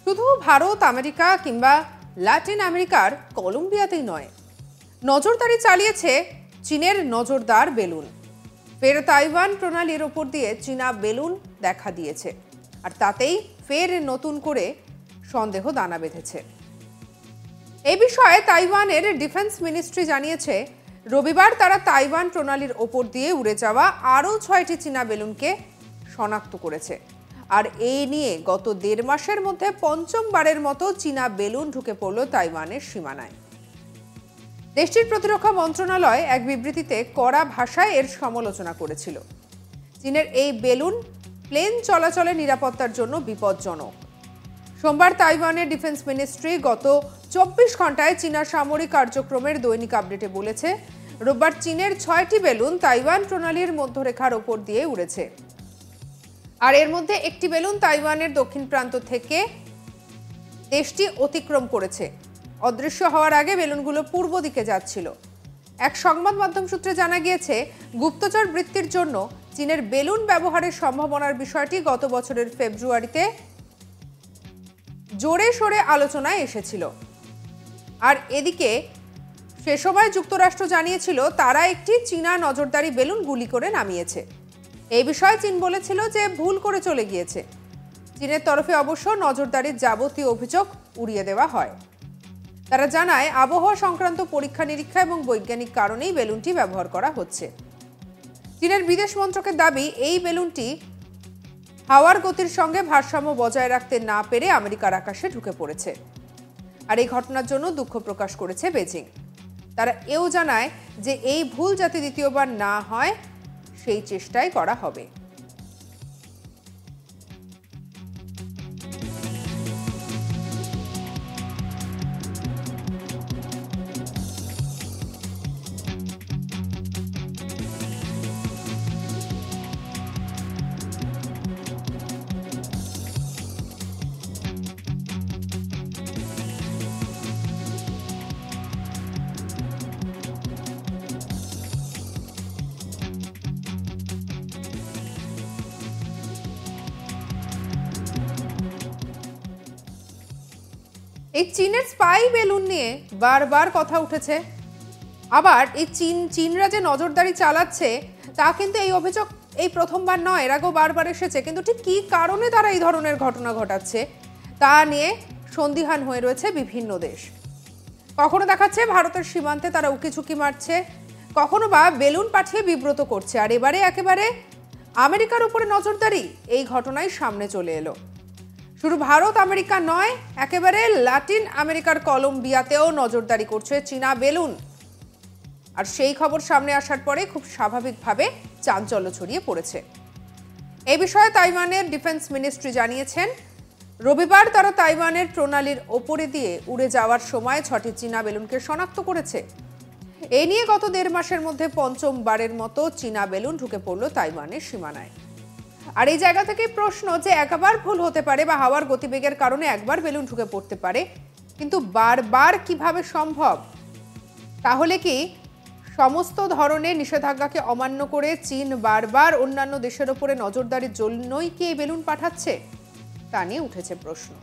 শুধু ভারত, আমেরিকা কিংবা ল্যাটিন আমেরিকার কলম্বিয়াতেই নয়, নজরদারি চালিয়েছে চীনের নজরদার বেলুন। ফের তাইওয়ান প্রণালীর ওপর দিয়ে চীনা বেলুন দেখা দিয়েছে, আর তাতেই ফের নতুন করে সন্দেহ দানা বেঁধেছে। এই বিষয়ে তাইওয়ানের ডিফেন্স মিনিস্ট্রি জানিয়েছে, রবিবার তারা তাইওয়ান প্রণালীর ওপর দিয়ে উড়ে যাওয়া আরও 6টি চীনা বেলুনকে শনাক্ত করেছে। আর এই নিয়ে গত 1.5 মাসের মধ্যে পঞ্চমবারের মতো চীনা বেলুন ঢুকে পড়ল তাইওয়ানের সীমানায়। দেশটির প্রতিরক্ষা মন্ত্রণালয় এক বিবৃতিতে কড়া ভাষায় এর সমালোচনা করেছিল। চীনের এই বেলুন প্লেন চলাচলের নিরাপত্তার জন্য বিপজ্জনক। সোমবার তাইওয়ানের ডিফেন্স মিনিস্ট্রি গত 24 ঘন্টায় চীনা সামরিক কার্যক্রমের দৈনিক আপডেটে বলেছে, রোববার চীনের 6টি বেলুন তাইওয়ান প্রণালীর মধ্যরেখার ওপর দিয়ে উড়েছে। আর এর মধ্যে একটি বেলুন তাইওয়ানের দক্ষিণ প্রান্ত থেকে দেশটি অতিক্রম করেছে। অদৃশ্য হওয়ার আগে বেলুনগুলো পূর্ব দিকে যাচ্ছিল। এক সংবাদ মাধ্যম সূত্রে জানা গিয়েছে, গুপ্তচর বৃত্তির জন্য চীনের বেলুন ব্যবহারের সম্ভাবনার বিষয়টি গত বছরের ফেব্রুয়ারিতে জোরে সোরে আলোচনায় এসেছিল। আর এদিকে সে সময় যুক্তরাষ্ট্র জানিয়েছিল তারা একটি চীনা নজরদারি বেলুন গুলি করে নামিয়েছে। এই বিষয়ে চীন বলেছিল যে ভুল করে চলে গিয়েছে। চীনের তরফে অবশ্য নজরদারির যাবতীয় অভিযোগ উড়িয়ে দেওয়া হয়। তারা জানায়, আবহাওয়া সংক্রান্ত পরীক্ষা নিরীক্ষা এবং বৈজ্ঞানিক কারণেই বেলুনটি ব্যবহার করা হচ্ছে। চীনের বিদেশ মন্ত্রকের দাবি, এই বেলুনটি হাওয়ার গতির সঙ্গে ভারসাম্য বজায় রাখতে না পেরে আমেরিকার আকাশে ঢুকে পড়েছে। আর এই ঘটনার জন্য দুঃখ প্রকাশ করেছে বেজিং। তারা এও জানায় যে এই ভুল যাতে দ্বিতীয়বার না হয় সেই চেষ্টাই করা হবে। এই চীনের স্পাই বেলুন নিয়ে বারবার কথা উঠেছে। আবার এই চীনরা যে নজরদারি চালাচ্ছে তা কিন্তু এই অভিযোগ এই প্রথমবার নয়, এর আগেও বারবার এসেছে। কিন্তু ঠিক কী কারণে তারা এই ধরনের ঘটনা ঘটাচ্ছে তা নিয়ে সন্দিহান হয়ে রয়েছে বিভিন্ন দেশ। কখনো দেখাচ্ছে ভারতের সীমান্তে তারা উকিঝুঁকি মারছে, কখনো বা বেলুন পাঠিয়ে বিব্রত করছে। আর এবারে একেবারে আমেরিকার উপরে নজরদারি, এই ঘটনাই সামনে চলে এলো। শুধু ভারত আমেরিকা নয়, একেবারে ল্যাটিন আমেরিকার কলম্বিয়াতেও নজরদারি করছে চীনা বেলুন। আর সেই খবর সামনে আসার পরে খুব স্বাভাবিকভাবে চাঞ্চল্য ছড়িয়ে পড়েছে। এই বিষয়ে তাইওয়ানের ডিফেন্স মিনিস্ট্রি জানিয়েছেন, রবিবার তারা তাইওয়ানের প্রণালীর ওপরে দিয়ে উড়ে যাওয়ার সময় 6টি চীনা বেলুনকে শনাক্ত করেছে। এই নিয়ে গত 1.5 মাসের মধ্যে পঞ্চমবারের মতো চীনা বেলুন ঢুকে পড়ল তাইওয়ানের সীমানায়। আর এই জায়গা থেকে প্রশ্ন যে একবার ভুল হতে পারে বা হাওয়ার গতিবেগের কারণে একবার বেলুন ঢুকে পড়তে পারে, কিন্তু বারবার কিভাবে সম্ভব? তাহলে কি সমস্ত ধরনের নিষেধাজ্ঞাকে অমান্য করে চীন বারবার অন্যান্য দেশের ওপরে নজরদারির জন্যই কি এই বেলুন পাঠাচ্ছে? তা নিয়ে উঠেছে প্রশ্ন।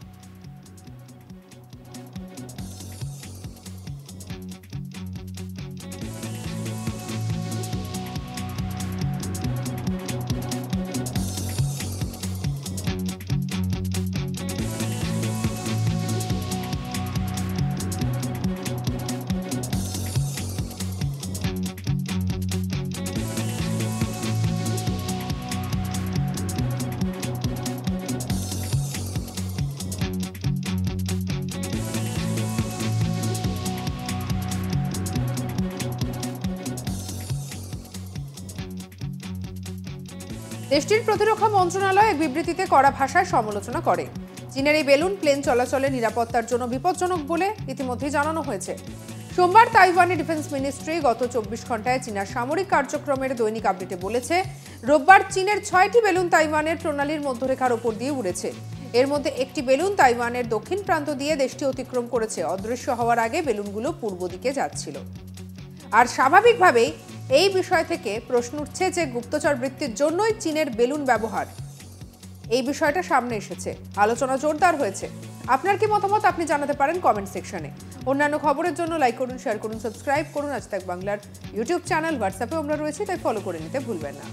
দেশটির প্রতিরক্ষা মন্ত্রণালয় এক বিবৃতিতে কড়া ভাষায় সমালোচনা করে। চীনের এই বেলুন প্লেন চলাচলের নিরাপত্তার জন্য বিপজ্জনক বলে ইতিমধ্যেই জানানো হয়েছে। সোমবার তাইওয়ানের ডিফেন্স মিনিস্ট্রি গত 24 ঘন্টায় চীনা সামরিক কার্যক্রমের দৈনিক আপডেটে বলেছে, রোববার চীনের 6টি বেলুন তাইওয়ানের প্রণালীর মধ্যরেখার ওপর দিয়ে উড়েছে। এর মধ্যে একটি বেলুন তাইওয়ানের দক্ষিণ প্রান্ত দিয়ে দেশটি অতিক্রম করেছে। অদৃশ্য হওয়ার আগে বেলুনগুলো পূর্ব দিকে যাচ্ছিল। আর স্বাভাবিকভাবেই এই বিষয় থেকে প্রশ্ন উঠছে যে গুপ্তচর বৃত্তির জন্যই চীনের বেলুন ব্যবহার। এই বিষয়টা সামনে এসেছে, আলোচনা জোরদার হয়েছে। আপনার কি মতামত আপনি জানাতে পারেন কমেন্ট সেকশনে। অন্যান্য খবরের জন্য লাইক করুন, শেয়ার করুন, সাবস্ক্রাইব করুন আজ তাক বাংলার ইউটিউব চ্যানেল। হোয়াটসঅ্যাপেও আমরা রয়েছি, তাই ফলো করে নিতে ভুলবেন না।